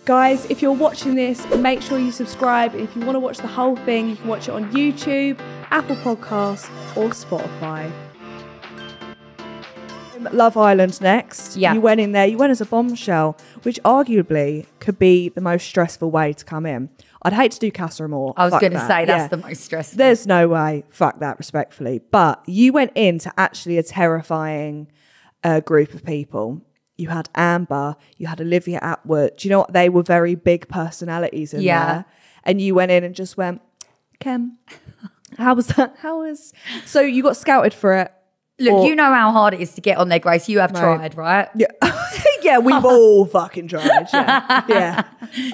Guys, if you're watching this, make sure you subscribe. And if you want to watch the whole thing, you can watch it on YouTube, Apple Podcasts, or Spotify. Love Island next. Yeah. You went in there, you went as a bombshell, which arguably could be the most stressful way to come in. I'd hate to do Casa Amor. I was going to say that's the most stressful. There's no way. Fuck that, respectfully. But you went into actually a terrifying group of people. You had Amber, you had Olivia Attwood. Do you know what? They were very big personalities in there. And you went in and just went, Kem, how was that? So you got scouted for it. Look, you know how hard it is to get on there, Grace. You have tried, right? Yeah. Yeah, we've all fucking tried. Yeah.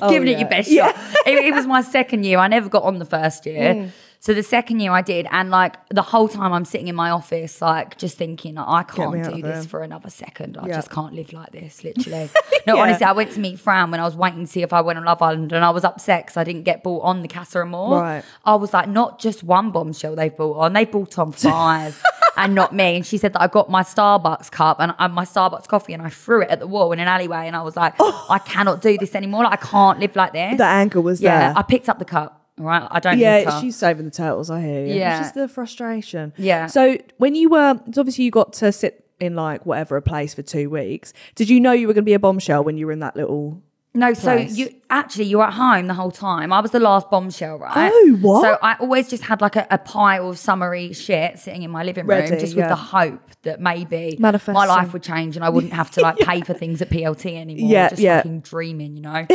Giving it your best shot. It was my second year. I never got on the first year. So the second year I did, and like the whole time I'm sitting in my office, like just thinking, I can't do this for another second. I just can't live like this, literally. No, honestly, I went to meet Fran when I was waiting to see if I went on Love Island, and I was upset because I didn't get brought on the Casa Amor. Right. I was like, not just one bombshell they brought on, they brought on 5. And not me. And she said that I got my Starbucks cup and my Starbucks coffee and I threw it at the wall in an alleyway, and I was like, I cannot do this anymore. Like, I can't live like this. The anger was there. I picked up the cup. All right, I don't need her. She's saving the turtles, I hear you. Yeah. It's just the frustration. Yeah. So when you were, obviously you got to sit in like whatever a place for 2 weeks. Did you know you were going to be a bombshell when you were in that little No, place? so you were at home the whole time. I was the last bombshell, right? Oh, what? So I always just had like a pile of summery shit sitting in my living room, Ready, just with the hope that maybe Manifesting. my life would change and I wouldn't have to like pay for things at PLT anymore. Yeah, just fucking dreaming, you know?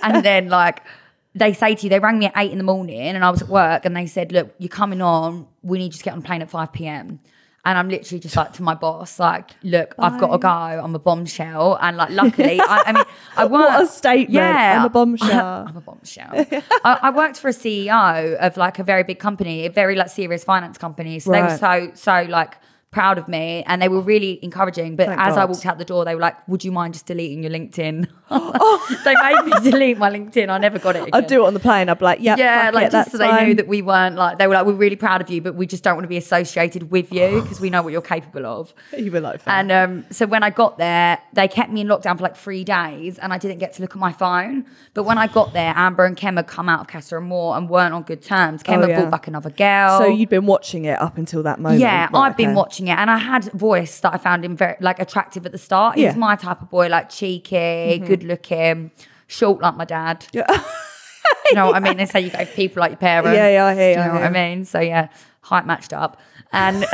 And then like they say to you, they rang me at 8 a.m. and I was at work and they said, look, you're coming on. We need you to get on the plane at 5 p.m. And I'm literally just like to my boss, like, look, I've got to go. I'm a bombshell. And like, luckily, I worked. What a statement. Yeah. I'm a bombshell. I'm a bombshell. I worked for a CEO of like a very big company, a very like serious finance company. So they were so like proud of me and they were really encouraging. But as I walked out the door, they were like, would you mind just deleting your LinkedIn? They made me delete my LinkedIn. I never got it again. I'd do it on the plane. I'd be like, yeah, like just so they knew that we weren't like, they were like, we're really proud of you, but we just don't want to be associated with you because we know what you're capable of. You were like, and so when I got there, they kept me in lockdown for like 3 days and I didn't get to look at my phone. But when I got there, Amber and Kem had come out of Casa Amor and weren't on good terms. Kem had brought back another girl. So you'd been watching it up until that moment. Yeah, I'd been watching it and I had a voice that I found him very like attractive at the start. He was my type of boy, like cheeky, good looking, short like my dad. Yeah. You know what I mean? They say you go for people like your parents. Yeah, I hear you. You know what I mean? So yeah, height matched up. And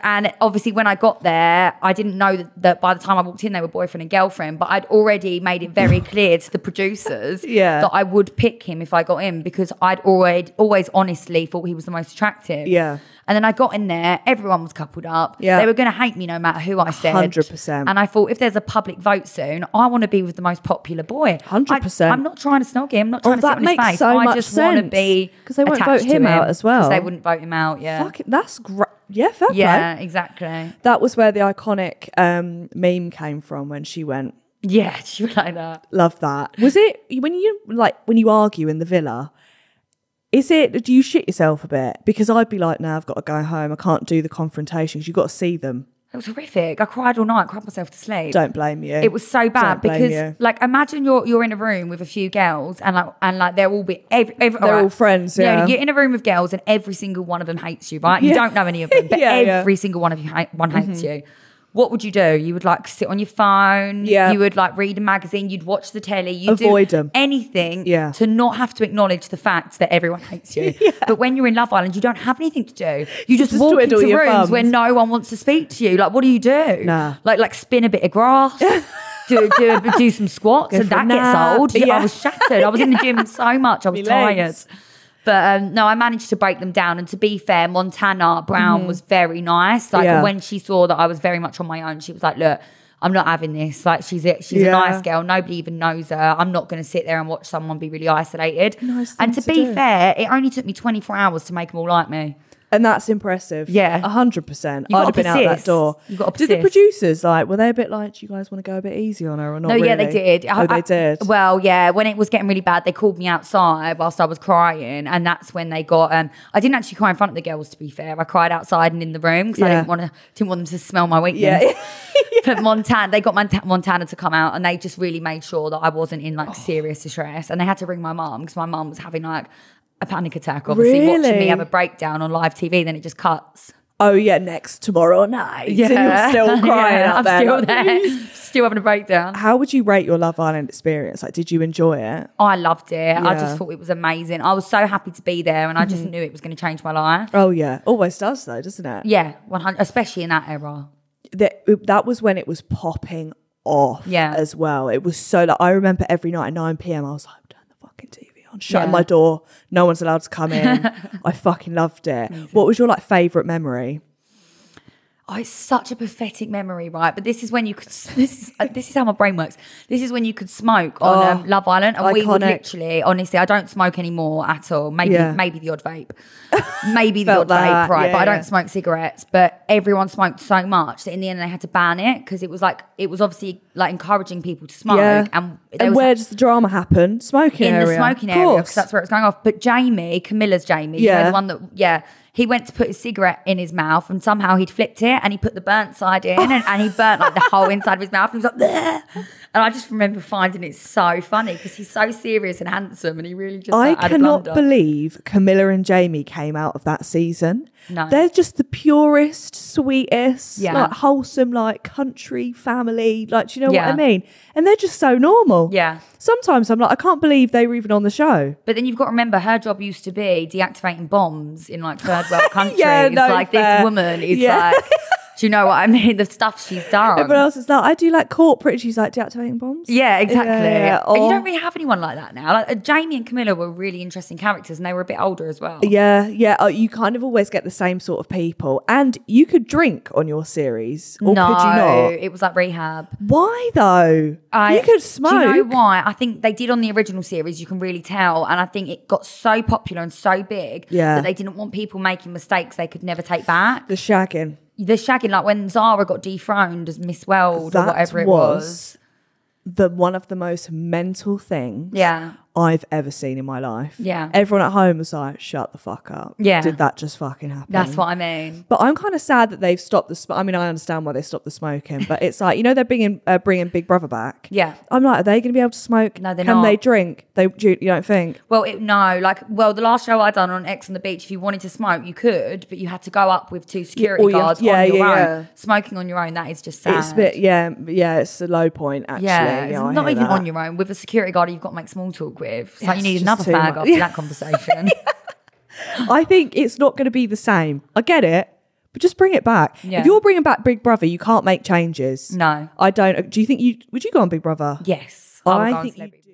and obviously when I got there, I didn't know that by the time I walked in, they were boyfriend and girlfriend, but I'd already made it very clear to the producers that I would pick him if I got in because I'd always honestly thought he was the most attractive. Yeah. And then I got in there, everyone was coupled up. Yeah. They were going to hate me no matter who I said. 100%. And I thought, if there's a public vote soon, I want to be with the most popular boy. 100%. I'm not trying to snog him, I'm not trying to sit that on his makes face. so I much just want to sense. be Because they won't attached vote him to out as well. Because they wouldn't vote him out, yeah. Fuck it, that's great. Yeah, fair play. Yeah, exactly. That was where the iconic meme came from when she went. Yeah, she was like that. Love that. Was it when you argue in the villa? Do you shit yourself a bit? Because I'd be like, nah, I've got to go home. I can't do the confrontations. You've got to see them. It was horrific. I cried all night, cried myself to sleep. Don't blame you. It was so bad Don't blame because, you. like, imagine you're in a room with a few girls and they're all they're all friends. Yeah, you're in a room with girls and every single one of them hates you, right? You don't know any of them, but every single one of you hates you. What would you do? You would like sit on your phone. Yeah. You would like read a magazine. You'd watch the telly. You'd Avoid do them. anything Yeah. to not have to acknowledge the fact that everyone hates you. But when you're in Love Island, you don't have anything to do. You just walk into twiddle your rooms thumbs. where no one wants to speak to you. Like, what do? Nah. Like spin a bit of grass. do some squats and for a that gets nap. old. Yeah. I was shattered. I was in the gym so much. I was Me tired. legs. But no, I managed to break them down. And to be fair, Montana Brown was very nice. Like when she saw that I was very much on my own, she was like, look, I'm not having this. Like she's a nice girl. Nobody even knows her. I'm not going to sit there and watch someone be really isolated. Nice and thing to be fair, it only took me 24 hours to make them all like me. And that's impressive. Yeah. 100%. I'd have been out that door. You got to Did the producers, like, were they a bit like, do you guys want to go a bit easy on her or not? No, really? yeah, they did. Oh, they did. Well, yeah, when it was getting really bad, they called me outside whilst I was crying, and that's when they got. I didn't actually cry in front of the girls, to be fair. I cried outside and in the room because I didn't want them to smell my weakness. Yeah. But they got Montana to come out, and they just really made sure that I wasn't in like serious distress, and they had to ring my mum because my mum was having like a panic attack, obviously, watching me have a breakdown on live TV. Then it just cuts. Oh yeah, next tomorrow night. Yeah, you're still crying out there. I'm still there, still having a breakdown. How would you rate your Love Island experience? Like, did you enjoy it? I loved it. I just thought it was amazing. I was so happy to be there, and I just knew it was going to change my life. Oh yeah, always does though, doesn't it? Yeah, 100%, especially in that era. That was when it was popping off. As well. It was so like, I remember every night at 9 p.m. I was like, turn the fucking TV on, shutting my door. No one's allowed to come in. I fucking loved it. What was your like favourite memory? Oh, it's such a pathetic memory, right? But this is when you could. This is how my brain works. This is when you could smoke on Love Island, and we would literally, honestly, I don't smoke anymore at all. Maybe the odd vape, maybe the odd vape, right? But I don't smoke cigarettes. But everyone smoked so much that in the end they had to ban it because it was obviously like encouraging people to smoke. Yeah. And where does the drama happen? Smoking area. In the smoking area, because that's where it's going off. But Camilla's Jamie, you know, the one that he went to put his cigarette in his mouth and somehow he'd flipped it and he put the burnt side in and he burnt like the whole inside of his mouth. And he was like, bleh. And I just remember finding it so funny because he's so serious and handsome and he really just I cannot believe Camilla and Jamie came out of that season. No. They're just the purest, sweetest, like wholesome, like country family. Like, do you know what I mean? And they're just so normal. Yeah. Sometimes I'm like, I can't believe they were even on the show. But then you've got to remember her job used to be deactivating bombs in like third world countries. This woman is like, do you know what I mean? The stuff she's done. Everyone else is like, I do like corporate. She's like deactivating bombs. Yeah, exactly. And you don't really have anyone like that now. Like Jamie and Camilla were really interesting characters and they were a bit older as well. Yeah. You kind of always get the same sort of people. And you could drink on your series. Or could you not? It was like rehab. Why though? You could smoke. Do you know why? I think they did on the original series, you can really tell. And I think it got so popular and so big that they didn't want people making mistakes they could never take back. The shagging, like when Zara got dethroned as Miss World or whatever it was. One of the most mental things I've ever seen in my life. Yeah. Everyone at home was like, shut the fuck up. Yeah. Did that just fucking happen? That's what I mean. But I'm kind of sad that they've stopped I mean, I understand why they stopped the smoking, but it's like, you know, they're bringing Big Brother back. Yeah. I'm like, are they going to be able to smoke? No, they're not. Can they drink? You don't think? Well, the last show I done on X on the Beach, if you wanted to smoke, you could, but you had to go up with 2 security guards on your own. Yeah. Smoking on your own, that is just sad. It's a bit, it's a low point, actually. Yeah, it's not even on your own. With a security guard you've got to make small talk with. It's like you need another fag after that conversation. I think it's not going to be the same. I get it, but just bring it back. Yeah. If you're bringing back Big Brother, you can't make changes. No. I don't. Do you think would you go on Big Brother? Yes. I think you do.